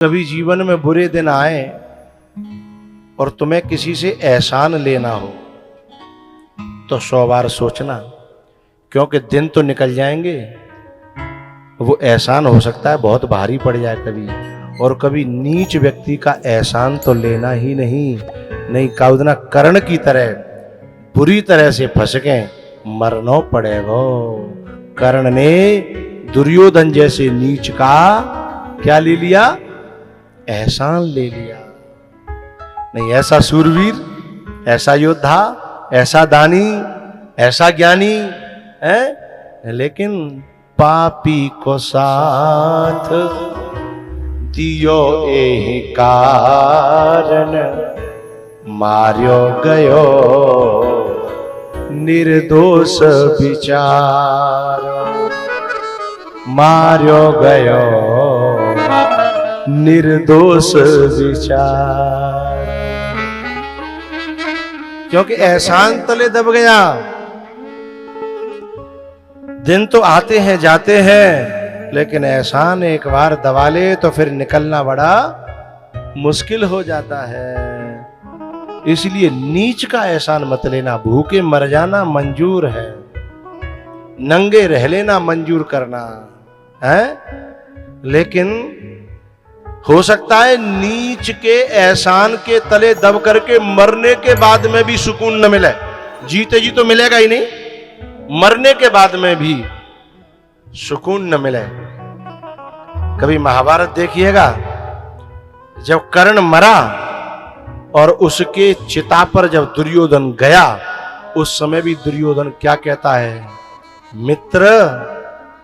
कभी जीवन में बुरे दिन आए और तुम्हें किसी से एहसान लेना हो तो 100 बार सोचना, क्योंकि दिन तो निकल जाएंगे। वो एहसान हो सकता है बहुत भारी पड़ जाए कभी, और कभी नीच व्यक्ति का एहसान तो लेना ही नहीं काउदना कर्ण की तरह बुरी तरह से फंस गए, मरना पड़ेगा। कर्ण ने दुर्योधन जैसे नीच का क्या ले लिया? एहसान ले लिया। नहीं, ऐसा सूरवीर, ऐसा योद्धा, ऐसा दानी, ऐसा ज्ञानी है, लेकिन पापी को साथ दियो एहि कारण, मार्यो गयो निर्दोष विचार, मार्यो गयो निर्दोष विचार। क्योंकि एहसान तले दब गया। दिन तो आते हैं जाते हैं, लेकिन एहसान एक बार दबा ले तो फिर निकलना बड़ा मुश्किल हो जाता है। इसलिए नीच का एहसान मत लेना। भूखे मर जाना मंजूर है, नंगे रह लेना मंजूर करना है, लेकिन हो सकता है नीच के एहसान के तले दब करके मरने के बाद में भी सुकून न मिले। जीते जी तो मिलेगा ही नहीं, मरने के बाद में भी सुकून न मिले। कभी महाभारत देखिएगा, जब कर्ण मरा और उसके चिता पर जब दुर्योधन गया, उस समय भी दुर्योधन क्या कहता है? मित्र,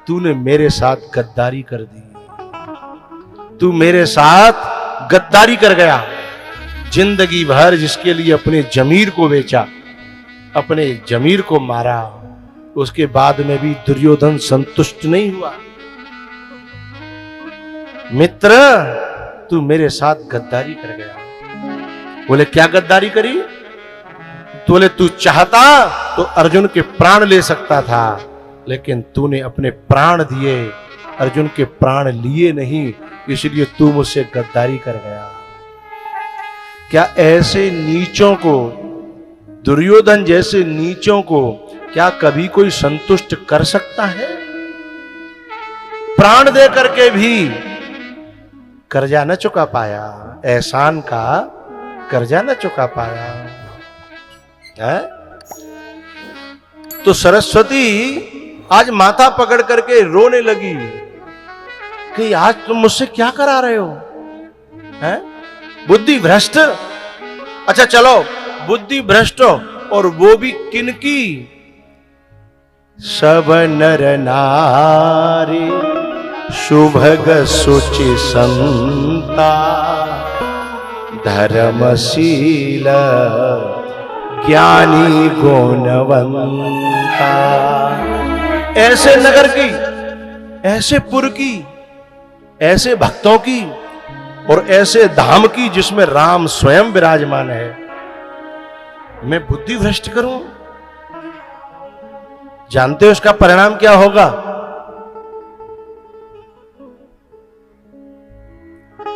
तूने मेरे साथ गद्दारी कर दी, तू मेरे साथ गद्दारी कर गया। जिंदगी भर जिसके लिए अपने जमीर को बेचा, अपने जमीर को मारा, उसके बाद में भी दुर्योधन संतुष्ट नहीं हुआ। मित्र, तू मेरे साथ गद्दारी कर गया। बोले क्या गद्दारी करी? बोले तू चाहता तो अर्जुन के प्राण ले सकता था, लेकिन तूने अपने प्राण दिए, अर्जुन के प्राण लिए नहीं, इसलिए तू मुझसे गद्दारी कर गया। क्या ऐसे नीचों को, दुर्योधन जैसे नीचों को क्या कभी कोई संतुष्ट कर सकता है? प्राण दे करके भी कर्जा न चुका पाया, एहसान का कर्जा न चुका पाया है? तो सरस्वती आज माथा पकड़ करके रोने लगी कि आज तुम मुझसे क्या करा रहे हो? हैं? बुद्धि भ्रष्ट। अच्छा चलो, बुद्धि भ्रष्ट, और वो भी किनकी? सब नर नारी शुभग सुचि संता, धर्मशील ज्ञानी गुणवंता। ऐसे नगर की, ऐसे पुर की, ऐसे भक्तों की और ऐसे धाम की जिसमें राम स्वयं विराजमान है, मैं बुद्धि भ्रष्ट करूं? जानते हो इसका परिणाम क्या होगा?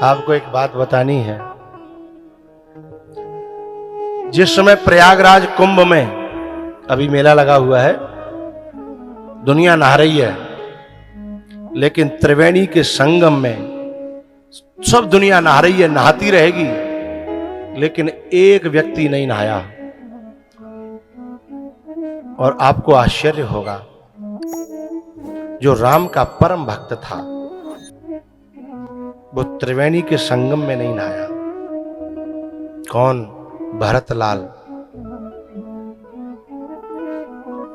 आपको एक बात बतानी है। जिस समय प्रयागराज कुंभ में अभी मेला लगा हुआ है, दुनिया नहा रही है, लेकिन त्रिवेणी के संगम में सब दुनिया नहा रही है, नहाती रहेगी, लेकिन एक व्यक्ति नहीं नहाया। और आपको आश्चर्य होगा, जो राम का परम भक्त था वो त्रिवेणी के संगम में नहीं नहाया। कौन? भरतलाल।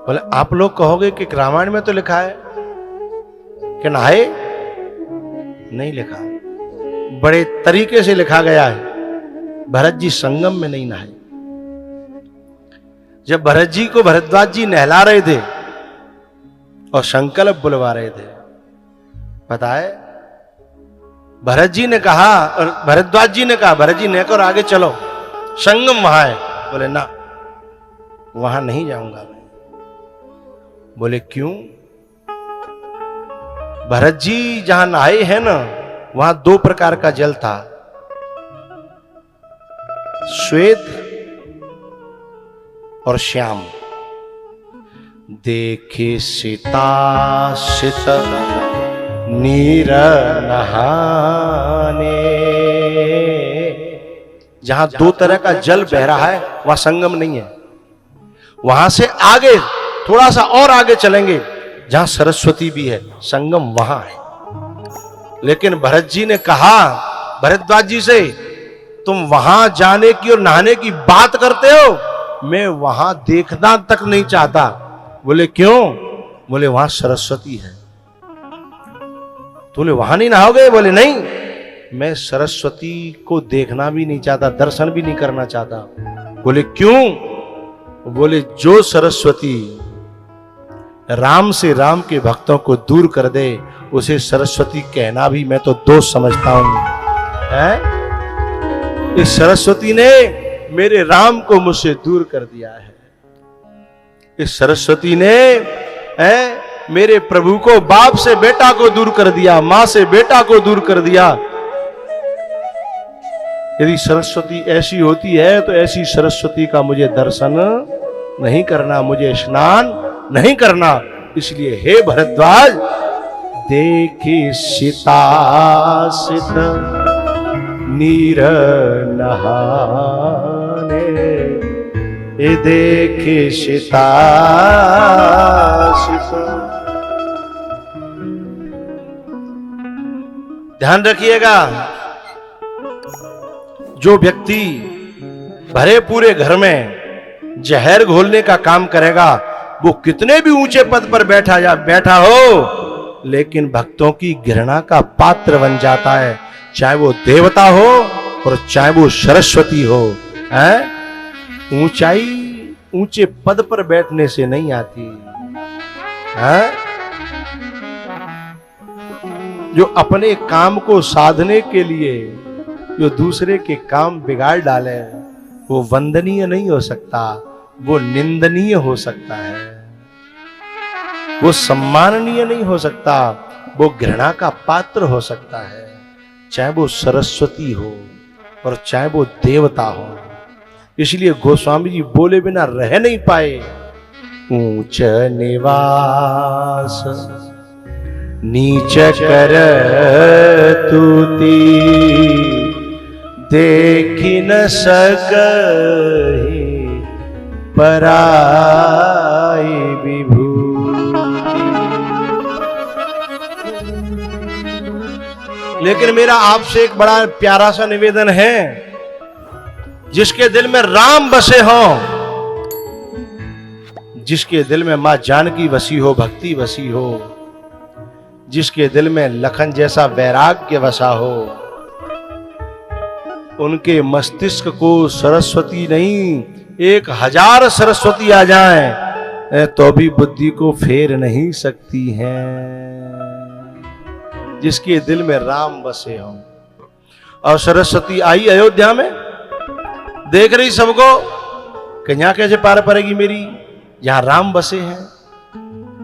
बोले आप लोग कहोगे कि रामायण में तो लिखा है कि नहाए, नहीं लिखा। बड़े तरीके से लिखा गया है, भरत जी संगम में नहीं नहाए। जब भरत जी को भरद्वाज जी नहला रहे थे और संकल्प बुलवा रहे थे, पता है भरत जी ने कहा, और भरद्वाज जी ने कहा, भरत जी नेकर आगे चलो, संगम वहां है। बोले ना, वहां नहीं जाऊंगा मैं। बोले क्यों? भरत जी जहां नहाए हैं ना, वहां 2 प्रकार का जल था, श्वेत और श्याम। देखे सीता सित नीर नहाने, जहां 2 तरह का जल बह रहा है वहां संगम नहीं है। वहां से आगे थोड़ा सा और आगे चलेंगे जहां सरस्वती भी है, संगम वहां है। लेकिन भरत जी ने कहा भरद्वाज जी से, तुम वहां जाने की और नहाने की बात करते हो, मैं वहां देखना तक नहीं चाहता। बोले क्यों? बोले वहां सरस्वती है। बोले वहां नहीं नहाओगे? बोले नहीं, मैं सरस्वती को देखना भी नहीं चाहता, दर्शन भी नहीं करना चाहता। बोले क्यों? बोले जो सरस्वती राम से राम के भक्तों को दूर कर दे, उसे सरस्वती कहना भी मैं तो दोष समझता हूं। इस सरस्वती ने मेरे राम को मुझसे दूर कर दिया है। इस सरस्वती ने मेरे प्रभु को बाप से बेटा को दूर कर दिया, मां से बेटा को दूर कर दिया। यदि सरस्वती ऐसी होती है तो ऐसी सरस्वती का मुझे दर्शन नहीं करना, मुझे स्नान नहीं करना। इसलिए हे भरद्वाज, देखे सीता सित नीर नहाने, ये देखे सीता सित। ध्यान रखिएगा, जो व्यक्ति भरे पूरे घर में जहर घोलने का काम करेगा, वो कितने भी ऊंचे पद पर बैठा हो, लेकिन भक्तों की घृणा का पात्र बन जाता है, चाहे वो देवता हो और चाहे वो सरस्वती हो। ऊंचाई ऊंचे पद पर बैठने से नहीं आती है। जो अपने काम को साधने के लिए जो दूसरे के काम बिगाड़ डाले, वो वंदनीय नहीं हो सकता, वो निंदनीय हो सकता है, वो सम्माननीय नहीं हो सकता, वो घृणा का पात्र हो सकता है, चाहे वो सरस्वती हो और चाहे वो देवता हो। इसलिए गोस्वामी जी बोले बिना रह नहीं पाए। ऊंच निवास नीच कर तूती, देखी न सकहि पराई विभूति। लेकिन मेरा आपसे एक बड़ा प्यारा सा निवेदन है, जिसके दिल में राम बसे हो, जिसके दिल में मां जानकी बसी हो, भक्ति बसी हो, जिसके दिल में लखन जैसा वैराग्य बसा हो, उनके मस्तिष्क को सरस्वती नहीं 1000 सरस्वती आ जाएं तो भी बुद्धि को फेर नहीं सकती हैं। जिसके दिल में राम बसे हो। और सरस्वती आई अयोध्या में, देख रही सबको कि यहां कैसे पार पड़ेगी मेरी, जहां राम बसे हैं।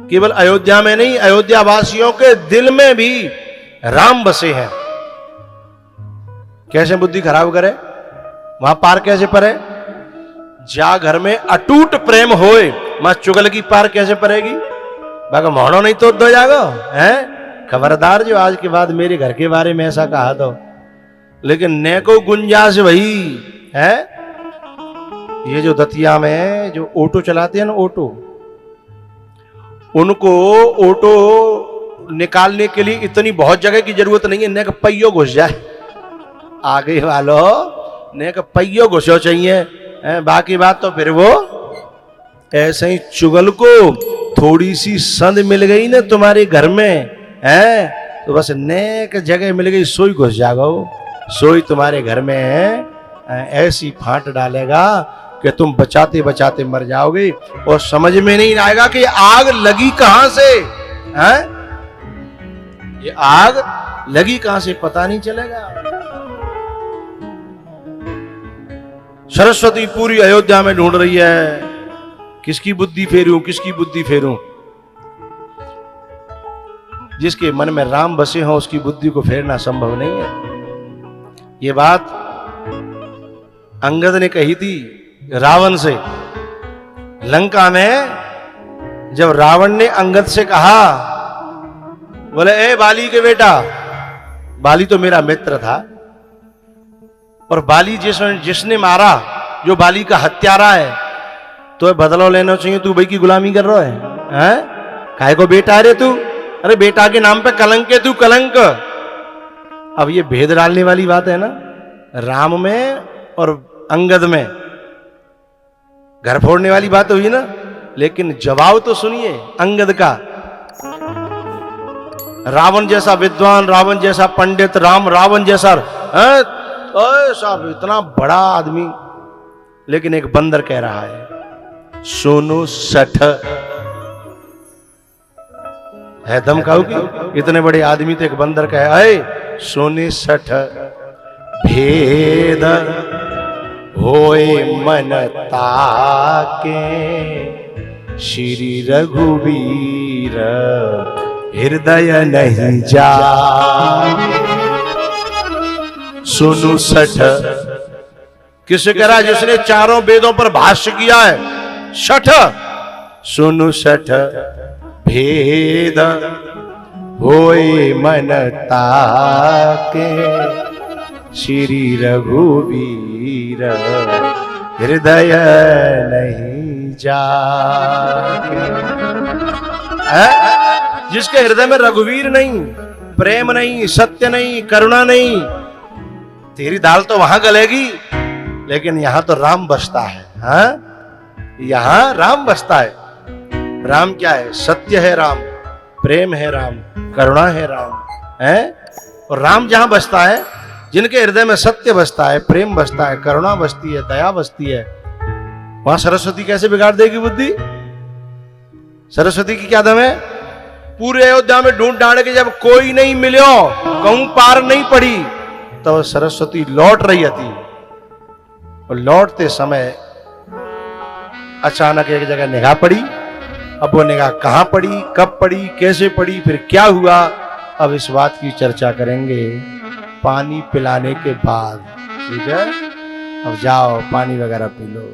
केवल अयोध्या में नहीं, अयोध्या वासियों के दिल में भी राम बसे हैं। कैसे बुद्धि खराब करे, वहां पार कैसे पड़े? जा घर में अटूट प्रेम होए, मां चुगल की पार कैसे पड़ेगी? बाका मोहनो नहीं तो दो जागो हैं। खबरदार जो आज के बाद मेरे घर के बारे में ऐसा कहा तो। लेकिन ने को गुंजाइश वही है। ये जो दतिया में जो ऑटो चलाते हैं ना, ऑटो, उनको ऑटो निकालने के लिए इतनी बहुत जगह की जरूरत नहीं है, ने का पहियो घुस जाए आगे वालों, ने का पहियो घुसो चाहिए। बाकी बात तो फिर वो ऐसे ही चुगल को थोड़ी सी संद मिल गई ना तुम्हारे घर में है, तो बस नेक जगह मिल गई, सोई घुस जाएगा वो, सोई तुम्हारे घर में ऐसी फांट डालेगा कि तुम बचाते बचाते मर जाओगे और समझ में नहीं आएगा कि आग लगी कहां से है। ये आग लगी कहां से पता नहीं चलेगा। सरस्वती पूरी अयोध्या में ढूंढ रही है, किसकी बुद्धि फेरूं, किसकी बुद्धि फेरूं। जिसके मन में राम बसे हों उसकी बुद्धि को फेरना संभव नहीं है। ये बात अंगद ने कही थी रावण से। लंका में जब रावण ने अंगद से कहा, बोले ए बाली के बेटा, बाली तो मेरा मित्र था, और बाली जिसने मारा, जो बाली का हत्यारा है, तो बदलाव लेना चाहिए, तू भाई की गुलामी कर रहा है? काहे को बेटा रे तू? अरे बेटा के नाम पे कलंक है तू, कलंक। अब ये भेद डालने वाली बात है ना, राम में और अंगद में घर फोड़ने वाली बात हुई ना। लेकिन जवाब तो सुनिए अंगद का। रावण जैसा विद्वान, रावण जैसा पंडित, रावण जैसा साहब इतना बड़ा आदमी, लेकिन एक बंदर कह रहा है सोनू सठ है। दम खाओ की इतने बड़े आदमी तो एक बंदर कहे अरे सोने सठ भेद होए मन ताके श्री रघुवीर हृदय नहीं जा। सोनू सठ किसे कह रहा है? जिसने चारों वेदों पर भाष्य किया है, सठ। सोनू सठ भेद होए मन ताके श्री रघुवीर हृदय नहीं जाके। जिसके हृदय में रघुवीर नहीं, प्रेम नहीं, सत्य नहीं, करुणा नहीं, तेरी दाल तो वहां गलेगी, लेकिन यहां तो राम बसता है। यहां राम बसता है। राम क्या है? सत्य है राम, प्रेम है राम, करुणा है राम, है। और राम जहां बसता है, जिनके हृदय में सत्य बसता है, प्रेम बसता है, करुणा बसती है, दया बसती है, वहां सरस्वती कैसे बिगाड़ देगी बुद्धि? सरस्वती की क्या दम है? पूरे अयोध्या में ढूंढ ढांड के जब कोई नहीं मिलो, कहूं पार नहीं पड़ी, तो सरस्वती लौट रही थी। और लौटते समय अचानक एक जगह निगाह पड़ी। अब वो निगाह कहां पड़ी, कब पड़ी, कैसे पड़ी, फिर क्या हुआ, अब इस बात की चर्चा करेंगे पानी पिलाने के बाद। ठीक है, अब जाओ पानी वगैरह पी लो।